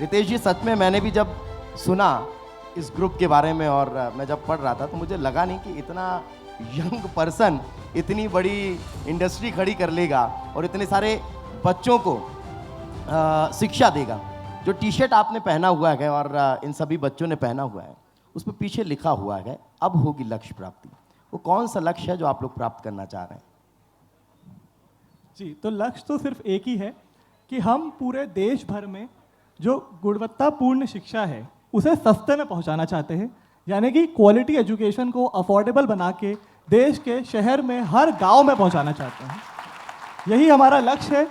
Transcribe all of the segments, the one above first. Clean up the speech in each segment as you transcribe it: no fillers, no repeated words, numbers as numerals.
रितेश जी, सच में मैंने भी जब सुना इस ग्रुप के बारे में और मैं जब पढ़ रहा था तो मुझे लगा नहीं कि इतना यंग पर्सन इतनी बड़ी इंडस्ट्री खड़ी कर लेगा और इतने सारे बच्चों को शिक्षा देगा। जो टी शर्ट आपने पहना हुआ है और इन सभी बच्चों ने पहना हुआ है, उस पर पीछे लिखा हुआ है अब होगी लक्ष्य प्राप्ति। वो कौन सा लक्ष्य है जो आप लोग प्राप्त करना चाह रहे हैं? जी, तो लक्ष्य तो सिर्फ एक ही है कि हम पूरे देश भर में जो गुणवत्तापूर्ण शिक्षा है उसे सस्ते में पहुंचाना चाहते हैं। यानी कि क्वालिटी एजुकेशन को अफोर्डेबल बना के देश के शहर में हर गांव में पहुंचाना चाहते हैं। यही हमारा लक्ष्य है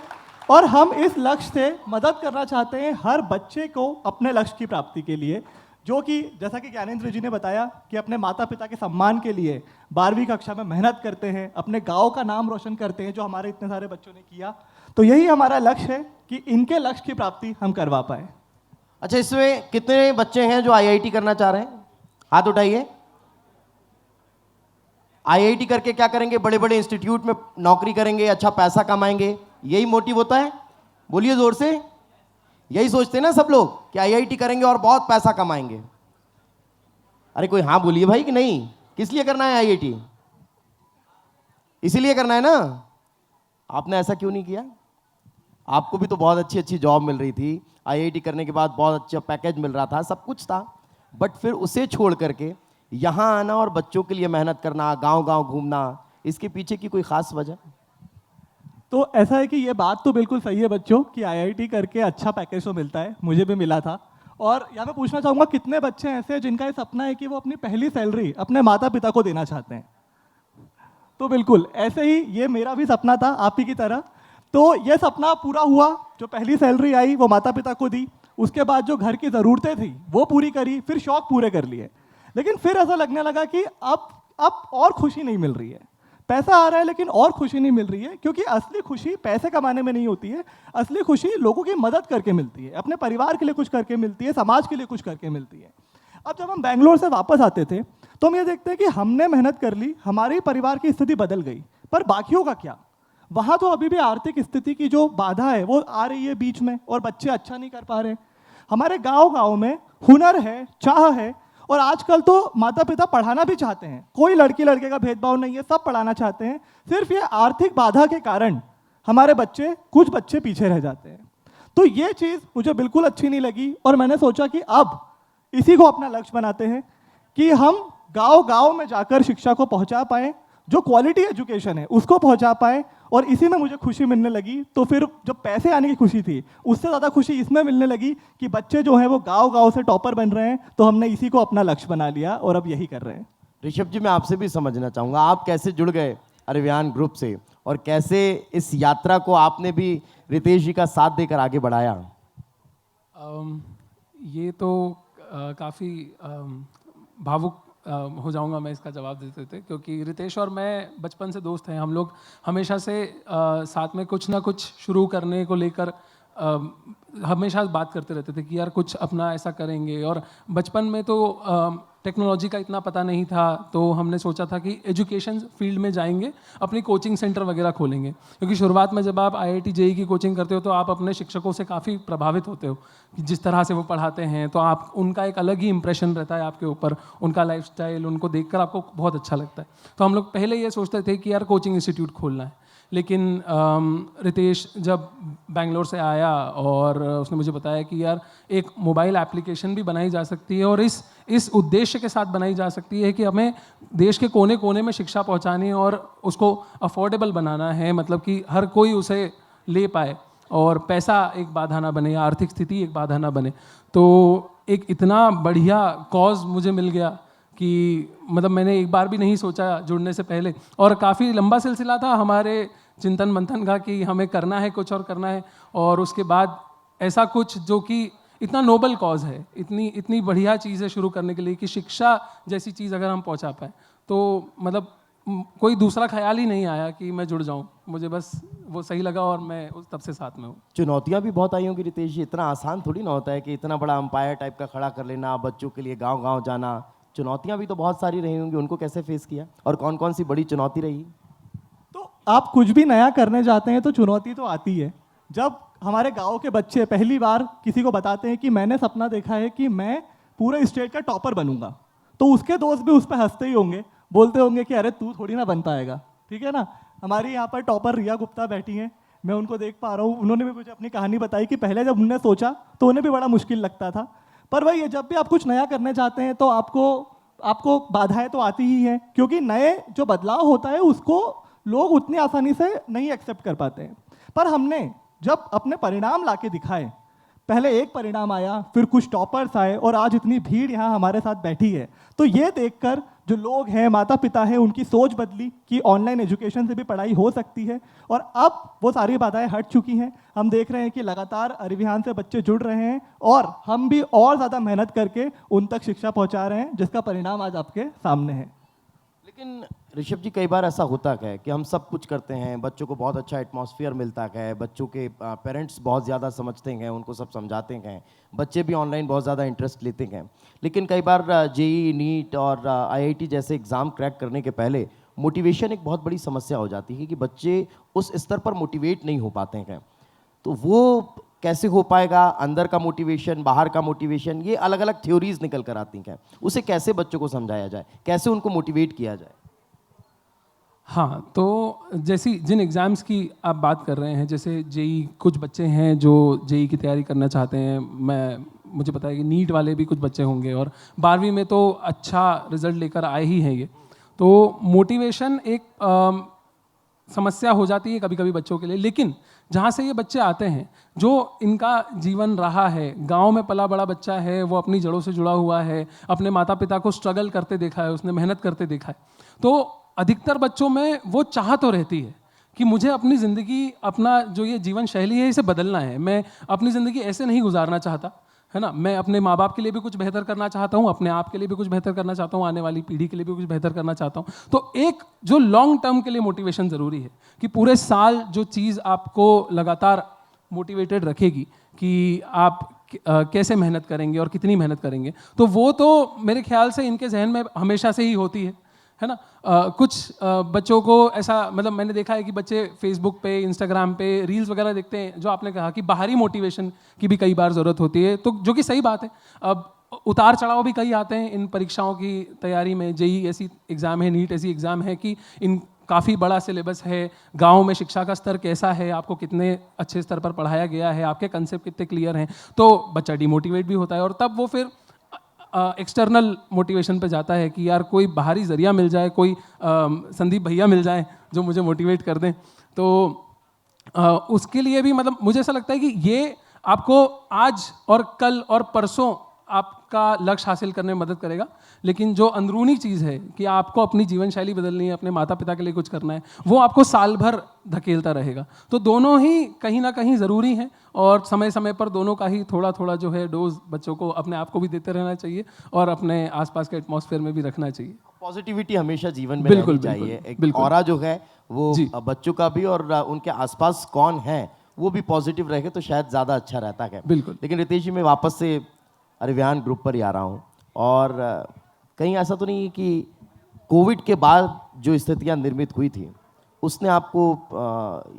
और हम इस लक्ष्य से मदद करना चाहते हैं हर बच्चे को अपने लक्ष्य की प्राप्ति के लिए, जो कि जैसा कि ज्ञानेंद्र जी ने बताया कि अपने माता पिता के सम्मान के लिए 12वीं कक्षा में मेहनत करते हैं, अपने गांव का नाम रोशन करते हैं, जो हमारे इतने सारे बच्चों ने किया। तो यही हमारा लक्ष्य है कि इनके लक्ष्य की प्राप्ति हम करवा पाए। अच्छा, इसमें कितने बच्चे हैं जो आईआईटी करना चाह रहे हैं? हाथ उठाइए। आईआईटी करके क्या करेंगे? बड़े बड़े इंस्टीट्यूट में नौकरी करेंगे, अच्छा पैसा कमाएंगे, यही मोटिव होता है? बोलिए जोर से। यही सोचते हैं ना सब लोग कि आईआईटी करेंगे और बहुत पैसा कमाएंगे। अरे कोई हाँ बोलिए भाई कि नहीं। किस लिए करना है आईआईटी? इसीलिए करना है ना? आपने ऐसा क्यों नहीं किया? आपको भी तो बहुत अच्छी अच्छी जॉब मिल रही थी, आईआईटी करने के बाद बहुत अच्छा पैकेज मिल रहा था, सब कुछ था, बट फिर उसे छोड़ करके यहाँ आना और बच्चों के लिए मेहनत करना, गांव गांव घूमना, इसके पीछे की कोई खास वजह? तो ऐसा है कि ये बात तो बिल्कुल सही है बच्चों कि आईआईटी करके अच्छा पैकेज तो मिलता है, मुझे भी मिला था। और यहाँ पे पूछना चाहूँगा, कितने बच्चे ऐसे हैं जिनका ये सपना है कि वो अपनी पहली सैलरी अपने माता पिता को देना चाहते हैं? तो बिल्कुल ऐसे ही ये मेरा भी सपना था आप ही की तरह। तो ये सपना पूरा हुआ, जो पहली सैलरी आई वो माता पिता को दी, उसके बाद जो घर की ज़रूरतें थी वो पूरी करी, फिर शौक पूरे कर लिए। लेकिन फिर ऐसा लगने लगा कि अब और खुशी नहीं मिल रही है। पैसा आ रहा है लेकिन और खुशी नहीं मिल रही है, क्योंकि असली खुशी पैसे कमाने में नहीं होती है। असली खुशी लोगों की मदद करके मिलती है, अपने परिवार के लिए कुछ करके मिलती है, समाज के लिए कुछ करके मिलती है। अब जब हम बैंगलोर से वापस आते थे तो हम ये देखते हैं कि हमने मेहनत कर ली, हमारे परिवार की स्थिति बदल गई, पर बाकियों का क्या? वहाँ तो अभी भी आर्थिक स्थिति की जो बाधा है वो आ रही है बीच में, और बच्चे अच्छा नहीं कर पा रहे। हमारे गांव गांव में हुनर है, चाह है, और आजकल तो माता पिता पढ़ाना भी चाहते हैं, कोई लड़की लड़के का भेदभाव नहीं है, सब पढ़ाना चाहते हैं। सिर्फ ये आर्थिक बाधा के कारण हमारे बच्चे, कुछ बच्चे पीछे रह जाते हैं। तो ये चीज़ मुझे बिल्कुल अच्छी नहीं लगी और मैंने सोचा कि अब इसी को अपना लक्ष्य बनाते हैं कि हम गांव गांव में जाकर शिक्षा को पहुंचा पाएं, जो क्वालिटी एजुकेशन है उसको पहुंचा पाएं, और इसी में मुझे खुशी मिलने लगी। तो फिर जब पैसे आने की खुशी थी, उससे ज़्यादा खुशी इसमें मिलने लगी कि बच्चे जो हैं वो गांव गांव से टॉपर बन रहे हैं। तो हमने इसी को अपना लक्ष्य बना लिया और अब यही कर रहे हैं। ऋषभ जी, मैं आपसे भी समझना चाहूँगा, आप कैसे जुड़ गए अरवियान ग्रुप से और कैसे इस यात्रा को आपने भी रितेश जी का साथ देकर आगे बढ़ाया? ये तो काफ़ी भावुक हो जाऊंगा मैं इसका जवाब देते देते, क्योंकि रितेश और मैं बचपन से दोस्त हैं। हम लोग हमेशा से साथ में कुछ ना कुछ शुरू करने को लेकर हमेशा बात करते रहते थे कि यार कुछ अपना ऐसा करेंगे। और बचपन में तो टेक्नोलॉजी का इतना पता नहीं था, तो हमने सोचा था कि एजुकेशन फील्ड में जाएंगे, अपनी कोचिंग सेंटर वगैरह खोलेंगे। क्योंकि शुरुआत में जब आप आईआईटी जेईई की कोचिंग करते हो तो आप अपने शिक्षकों से काफ़ी प्रभावित होते हो कि जिस तरह से वो पढ़ाते हैं, तो आप उनका एक अलग ही इंप्रेशन रहता है आपके ऊपर, उनका लाइफस्टाइल, उनको देखकर आपको बहुत अच्छा लगता है। तो हम लोग पहले ये सोचते थे कि यार कोचिंग इंस्टीट्यूट खोलना है। लेकिन रितेश जब बैंगलोर से आया और उसने मुझे बताया कि यार एक मोबाइल एप्लीकेशन भी बनाई जा सकती है, और इस उद्देश्य के साथ बनाई जा सकती है कि हमें देश के कोने कोने में शिक्षा पहुंचानी है और उसको अफोर्डेबल बनाना है, मतलब कि हर कोई उसे ले पाए और पैसा एक बाधा ना बने या आर्थिक स्थिति एक बाधा ना बने। तो एक इतना बढ़िया कॉज मुझे मिल गया कि मतलब मैंने एक बार भी नहीं सोचा जुड़ने से पहले, और काफ़ी लंबा सिलसिला था हमारे चिंतन मंथन का कि हमें करना है कुछ और करना है। और उसके बाद ऐसा कुछ जो कि इतना नोबल कॉज है, इतनी बढ़िया चीज़ है शुरू करने के लिए कि शिक्षा जैसी चीज़ अगर हम पहुंचा पाए, तो मतलब कोई दूसरा ख्याल ही नहीं आया कि मैं जुड़ जाऊं। मुझे बस वो सही लगा और मैं उस तब से साथ में हूँ। चुनौतियां भी बहुत आई होंगी रितेश जी, इतना आसान थोड़ी ना होता है कि इतना बड़ा अंपायर टाइप का खड़ा कर लेना, बच्चों के लिए गांव गांव जाना। चुनौतियां भी तो बहुत सारी रही होंगी, उनको कैसे फेस किया और कौन कौन सी बड़ी चुनौती रही? तो आप कुछ भी नया करने जाते हैं तो चुनौती तो आती है। जब हमारे गांव के बच्चे पहली बार किसी को बताते हैं कि मैंने सपना देखा है कि मैं पूरे स्टेट का टॉपर बनूंगा, तो उसके दोस्त भी उस पर हंसते ही होंगे, बोलते होंगे कि अरे तू थोड़ी ना बन पाएगा, ठीक है ना। हमारी यहाँ पर टॉपर रिया गुप्ता बैठी हैं, मैं उनको देख पा रहा हूँ, उन्होंने भी मुझे अपनी कहानी बताई कि पहले जब उन्होंने सोचा तो उन्हें भी बड़ा मुश्किल लगता था। पर वही है, जब भी आप कुछ नया करने चाहते हैं तो आपको बाधाएं तो आती ही हैं, क्योंकि नए जो बदलाव होता है उसको लोग उतनी आसानी से नहीं एक्सेप्ट कर पाते हैं। पर हमने जब अपने परिणाम लाके दिखाए, पहले एक परिणाम आया, फिर कुछ टॉपर्स आए और आज इतनी भीड़ यहाँ हमारे साथ बैठी है, तो ये देखकर जो लोग हैं, माता पिता हैं, उनकी सोच बदली कि ऑनलाइन एजुकेशन से भी पढ़ाई हो सकती है। और अब वो सारी बाधाएं हट चुकी हैं। हम देख रहे हैं कि लगातार अरविहान से बच्चे जुड़ रहे हैं और हम भी और ज़्यादा मेहनत करके उन तक शिक्षा पहुंचा रहे हैं, जिसका परिणाम आज आपके सामने है। लेकिन ऋषभ जी, कई बार ऐसा होता है कि हम सब कुछ करते हैं, बच्चों को बहुत अच्छा एटमॉस्फेयर मिलता है, बच्चों के पेरेंट्स बहुत ज़्यादा समझते हैं, उनको सब समझाते हैं, बच्चे भी ऑनलाइन बहुत ज़्यादा इंटरेस्ट लेते हैं। लेकिन कई बार जेई, नीट और आईआईटी जैसे एग्ज़ाम क्रैक करने के पहले मोटिवेशन एक बहुत बड़ी समस्या हो जाती है कि बच्चे उस स्तर पर मोटिवेट नहीं हो पाते हैं। तो वो कैसे हो पाएगा? अंदर का मोटिवेशन, बाहर का मोटिवेशन, ये अलग अलग थ्योरीज निकल कर आती हैं। उसे कैसे बच्चों को समझाया जाए, कैसे उनको मोटिवेट किया जाए? हाँ, तो जैसी जिन एग्ज़ाम्स की आप बात कर रहे हैं, जैसे जेई, कुछ बच्चे हैं जो जेई की तैयारी करना चाहते हैं, मुझे पता है कि नीट वाले भी कुछ बच्चे होंगे, और 12वीं में तो अच्छा रिजल्ट लेकर आए ही हैं ये। तो मोटिवेशन एक समस्या हो जाती है कभी कभी बच्चों के लिए। लेकिन जहाँ से ये बच्चे आते हैं, जो इनका जीवन रहा है, गांव में पला बड़ा बच्चा है, वो अपनी जड़ों से जुड़ा हुआ है, अपने माता पिता को स्ट्रगल करते देखा है, उसने मेहनत करते देखा है, तो अधिकतर बच्चों में वो चाह तो रहती है कि मुझे अपनी ज़िंदगी, अपना जो ये जीवन शैली है, इसे बदलना है। मैं अपनी ज़िंदगी ऐसे नहीं गुजारना चाहता, है ना। मैं अपने माँ बाप के लिए भी कुछ बेहतर करना चाहता हूँ, अपने आप के लिए भी कुछ बेहतर करना चाहता हूँ, आने वाली पीढ़ी के लिए भी कुछ बेहतर करना चाहता हूँ। तो एक जो लॉन्ग टर्म के लिए मोटिवेशन ज़रूरी है कि पूरे साल जो चीज़ आपको लगातार मोटिवेटेड रखेगी कि आप कैसे मेहनत करेंगे और कितनी मेहनत करेंगे, तो वो तो मेरे ख्याल से इनके जहन में हमेशा से ही होती है ना। कुछ बच्चों को ऐसा, मतलब मैंने देखा है कि बच्चे फेसबुक पे, इंस्टाग्राम पे रील्स वगैरह देखते हैं, जो आपने कहा कि बाहरी मोटिवेशन की भी कई बार ज़रूरत होती है, तो जो कि सही बात है। अब उतार चढ़ाव भी कई आते हैं इन परीक्षाओं की तैयारी में। जेई ऐसी एग्ज़ाम है, नीट ऐसी एग्ज़ाम है कि इन काफ़ी बड़ा सिलेबस है, गांव में शिक्षा का स्तर कैसा है, आपको कितने अच्छे स्तर पर पढ़ाया गया है, आपके कंसेप्ट कितने क्लियर हैं, तो बच्चा डिमोटिवेट भी होता है। और तब वो फिर एक्सटर्नल मोटिवेशन पे जाता है कि यार कोई बाहरी ज़रिया मिल जाए, कोई संदीप भैया मिल जाए जो मुझे मोटिवेट कर दें। तो उसके लिए भी, मतलब मुझे ऐसा लगता है कि ये आपको आज और कल और परसों आपका लक्ष्य हासिल करने में मदद करेगा, लेकिन जो अंदरूनी चीज़ है कि आपको अपनी जीवन शैली बदलनी है, अपने माता पिता के लिए कुछ करना है, वो आपको साल भर धकेलता रहेगा। तो दोनों ही कहीं ना कहीं ज़रूरी हैं, और समय समय पर दोनों का ही थोड़ा थोड़ा जो है डोज बच्चों को, अपने आप को भी देते रहना चाहिए और अपने आसपास के एटमॉस्फेयर में भी रखना चाहिए। पॉजिटिविटी हमेशा जीवन में बिल्कुल, रहनी चाहिए। एक बिल्कुल। ऑरा जो है वो बच्चों का भी और उनके आसपास कौन है वो भी पॉजिटिव रहे तो शायद ज़्यादा अच्छा रहता है। बिल्कुल। लेकिन रितेश जी, मैं वापस से अरविहान ग्रुप पर ही आ रहा हूँ, और कहीं ऐसा तो नहीं है कि कोविड के बाद जो स्थितियाँ निर्मित हुई थी उसने आपको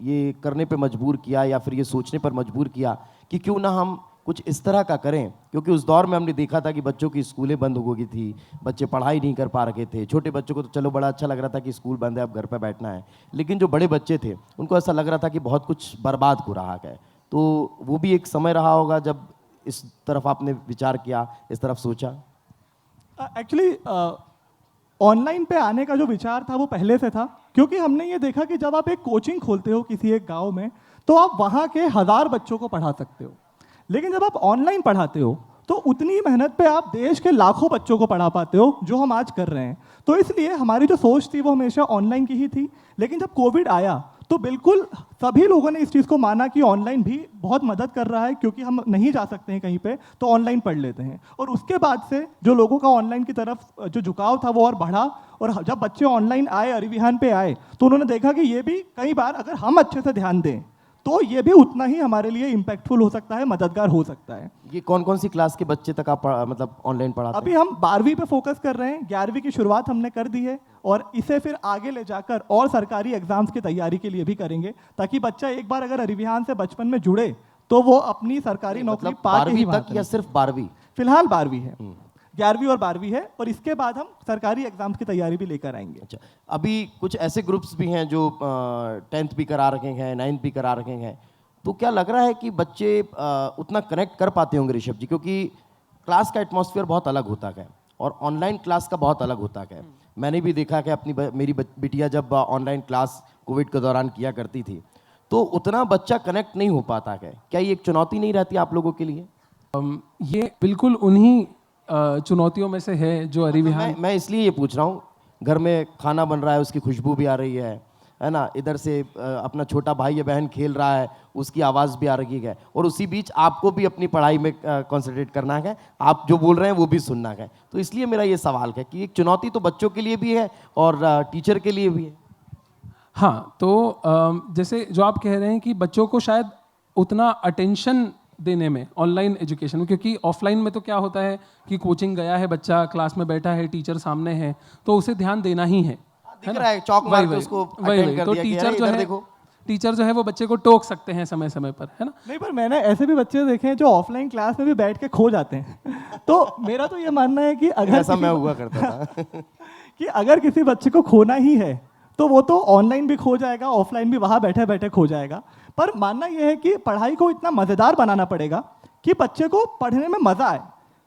ये करने पे मजबूर किया या फिर ये सोचने पर मजबूर किया कि क्यों ना हम कुछ इस तरह का करें? क्योंकि उस दौर में हमने देखा था कि बच्चों की स्कूलें बंद हो गई थी, बच्चे पढ़ाई नहीं कर पा रहे थे। छोटे बच्चों को तो चलो बड़ा अच्छा लग रहा था कि स्कूल बंद है, अब घर पर बैठना है, लेकिन जो बड़े बच्चे थे उनको ऐसा लग रहा था कि बहुत कुछ बर्बाद हो रहा है। तो वो भी एक समय रहा होगा जब इस तरफ आपने विचार किया, इस तरफ सोचा? एक्चुअली ऑनलाइन पे आने का जो विचार था वो पहले से था, क्योंकि हमने ये देखा कि जब आप एक कोचिंग खोलते हो किसी एक गांव में, तो आप वहाँ के 1000 बच्चों को पढ़ा सकते हो, लेकिन जब आप ऑनलाइन पढ़ाते हो तो उतनी मेहनत पे आप देश के लाखों बच्चों को पढ़ा पाते हो, जो हम आज कर रहे हैं। तो इसलिए हमारी जो सोच थी वो हमेशा ऑनलाइन की ही थी। लेकिन जब कोविड आया तो बिल्कुल सभी लोगों ने इस चीज़ को माना कि ऑनलाइन भी बहुत मदद कर रहा है, क्योंकि हम नहीं जा सकते हैं कहीं पे, तो ऑनलाइन पढ़ लेते हैं। और उसके बाद से जो लोगों का ऑनलाइन की तरफ जो झुकाव था वो और बढ़ा, और जब बच्चे ऑनलाइन आए, अरविहान पे आए, तो उन्होंने देखा कि ये भी कई बार अगर हम अच्छे से ध्यान दें तो ये भी उतना ही हमारे लिए इम्पैक्टफुल हो सकता है, मददगार हो सकता है। ये कौन कौन सी क्लास के बच्चे तक आप मतलब ऑनलाइन पढ़ाते हैं? अभी हम 12वीं पे फोकस कर रहे हैं, 11वीं की शुरुआत हमने कर दी है, और इसे फिर आगे ले जाकर और सरकारी एग्जाम्स की तैयारी के लिए भी करेंगे, ताकि बच्चा एक बार अगर अरविहान से बचपन में जुड़े तो वो अपनी सरकारी नौकरी मतलब पा के ही 12वीं बाहर तक या सिर्फ 12वीं? फिलहाल 12वीं है, 11वीं और 12वीं है, और इसके बाद हम सरकारी एग्जाम्स की तैयारी भी लेकर आएंगे। अच्छा, अभी कुछ ऐसे ग्रुप्स भी हैं जो 10th भी करा रखे हैं, 9th भी करा रखे हैं, तो क्या लग रहा है कि बच्चे उतना कनेक्ट कर पाते होंगे ऋषभ जी? क्योंकि क्लास का एटमॉस्फेयर बहुत अलग होता है और ऑनलाइन क्लास का बहुत अलग होता है। मैंने भी देखा कि मेरी बिटिया जब ऑनलाइन क्लास कोविड के दौरान किया करती थी तो उतना बच्चा कनेक्ट नहीं हो पाता है। क्या ये एक चुनौती नहीं रहती आप लोगों के लिए? ये बिल्कुल उन्हीं चुनौतियों में से है जो अरिविहान। मैं इसलिए ये पूछ रहा हूँ, घर में खाना बन रहा है, उसकी खुशबू भी आ रही है ना, इधर से अपना छोटा भाई या बहन खेल रहा है, उसकी आवाज़ भी आ रही है, और उसी बीच आपको भी अपनी पढ़ाई में कंसंट्रेट करना है, आप जो बोल रहे हैं वो भी सुनना है। तो इसलिए मेरा ये सवाल है कि एक चुनौती तो बच्चों के लिए भी है और टीचर के लिए भी है। हाँ, तो जैसे जो आप कह रहे हैं कि बच्चों को शायद उतना अटेंशन देने में ऑनलाइन एजुकेशन में, क्योंकि ऑफलाइन में तो क्या होता है कि कोचिंग गया है बच्चा, क्लास में बैठा है, टीचर सामने है, तो उसे ध्यान देना ही है। दिख रहा है, चौक मार के उसको अटेंड कर तो दिया कि टीचर अरे जो इधर है देखो। टीचर जो है वो बच्चे को टोक सकते हैं समय समय पर, है ना। नहीं, पर मैंने ऐसे भी बच्चे देखे हैं जो ऑफलाइन क्लास में भी बैठ के खो जाते हैं। तो मेरा तो ये मानना है कि अगर ऐसा मैं हुआ करता था कि अगर किसी बच्चे को खोना ही है तो वो तो ऑनलाइन भी खो जाएगा, ऑफलाइन भी वहाँ बैठे बैठे खो जाएगा। पर मानना यह है कि पढ़ाई को इतना मज़ेदार बनाना पड़ेगा कि बच्चे को पढ़ने में मज़ा आए।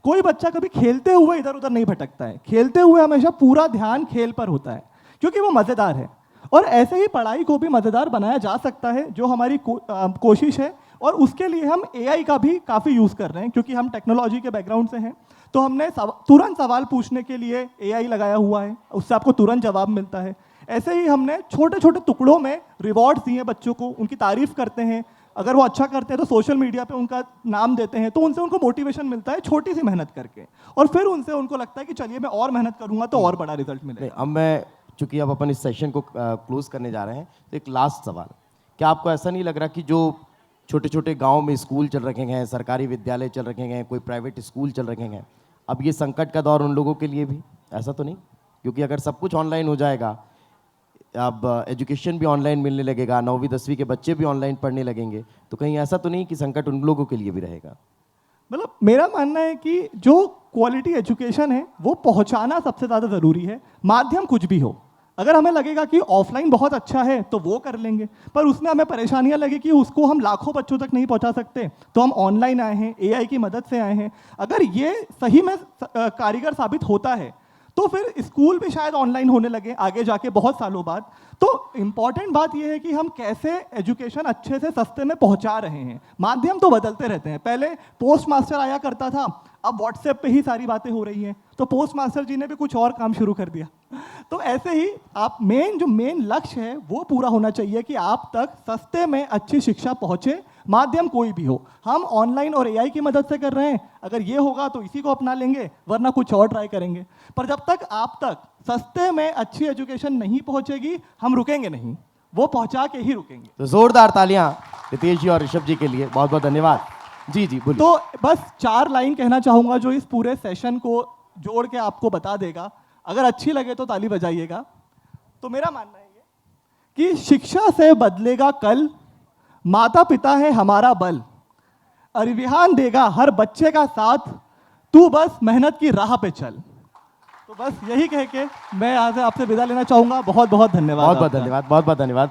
कोई बच्चा कभी खेलते हुए इधर उधर नहीं भटकता है, खेलते हुए हमेशा पूरा ध्यान खेल पर होता है क्योंकि वो मज़ेदार है। और ऐसे ही पढ़ाई को भी मज़ेदार बनाया जा सकता है, जो हमारी कोशिश है। और उसके लिए हम एआई का भी काफ़ी यूज़ कर रहे हैं, क्योंकि हम टेक्नोलॉजी के बैकग्राउंड से हैं। तो हमने तुरंत सवाल पूछने के लिए एआई लगाया हुआ है, उससे आपको तुरंत जवाब मिलता है। ऐसे ही हमने छोटे छोटे टुकड़ों में रिवॉर्ड्स दिए बच्चों को, उनकी तारीफ़ करते हैं। अगर वो अच्छा करते हैं तो सोशल मीडिया पे उनका नाम देते हैं, तो उनसे उनको मोटिवेशन मिलता है छोटी सी मेहनत करके। और फिर उनसे उनको लगता है कि चलिए मैं और मेहनत करूंगा तो और बड़ा रिजल्ट मिलेगा। अब मैं, चूंकि अब अपन इस सेशन को क्लोज करने जा रहे हैं, तो एक लास्ट सवाल, क्या आपको ऐसा नहीं लग रहा कि जो छोटे छोटे गांव में स्कूल चल रखे हैं, सरकारी विद्यालय चल रखे हैं, कोई प्राइवेट स्कूल चल रखे हैं, अब ये संकट का दौर उन लोगों के लिए भी, ऐसा तो नहीं? क्योंकि अगर सब कुछ ऑनलाइन हो जाएगा, अब एजुकेशन भी ऑनलाइन मिलने लगेगा, 9वीं 10वीं के बच्चे भी ऑनलाइन पढ़ने लगेंगे, तो कहीं ऐसा तो नहीं कि संकट उन लोगों के लिए भी रहेगा? मतलब मेरा मानना है कि जो क्वालिटी एजुकेशन है वो पहुंचाना सबसे ज़्यादा ज़रूरी है, माध्यम कुछ भी हो। अगर हमें लगेगा कि ऑफलाइन बहुत अच्छा है तो वो कर लेंगे, पर उसमें हमें परेशानियां लगे कि उसको हम लाखों बच्चों तक नहीं पहुंचा सकते, तो हम ऑनलाइन आए हैं, एआई की मदद से आए हैं। अगर ये सही में कारीगर साबित होता है तो फिर स्कूल भी शायद ऑनलाइन होने लगे आगे जाके बहुत सालों बाद। तो इम्पॉर्टेंट बात यह है कि हम कैसे एजुकेशन अच्छे से सस्ते में पहुंचा रहे हैं। माध्यम तो बदलते रहते हैं, पहले पोस्ट मास्टर आया करता था, अब व्हाट्सएप पे ही सारी बातें हो रही हैं, तो पोस्ट मास्टर जी ने भी कुछ और काम शुरू कर दिया। तो ऐसे ही आप जो मेन लक्ष्य है वो पूरा होना चाहिए कि आप तक सस्ते में अच्छी शिक्षा पहुंचे, माध्यम कोई भी हो। हम ऑनलाइन और एआई की मदद से कर रहे हैं, अगर ये होगा तो इसी को अपना लेंगे, वरना कुछ और ट्राई करेंगे। पर जब तक आप तक सस्ते में अच्छी एजुकेशन नहीं पहुंचेगी, हम रुकेंगे नहीं, वो पहुंचा के ही रुकेंगे। तो जोरदार तालियां रितेश जी और ऋषभ जी के लिए, बहुत बहुत धन्यवाद। जी जी बोलिए। तो बस 4 लाइन कहना चाहूंगा जो इस पूरे सेशन को जोड़ के आपको बता देगा। अगर अच्छी लगे तो ताली बजाइएगा। तो मेरा मानना है ये कि शिक्षा से बदलेगा कल, माता पिता है हमारा बल, अरिविहान देगा हर बच्चे का साथ, तू बस मेहनत की राह पे चल। तो बस यही कह के मैं यहाँ से आपसे विदा लेना चाहूंगा। बहुत बहुत धन्यवाद। बहुत बहुत धन्यवाद, बहुत बहुत धन्यवाद।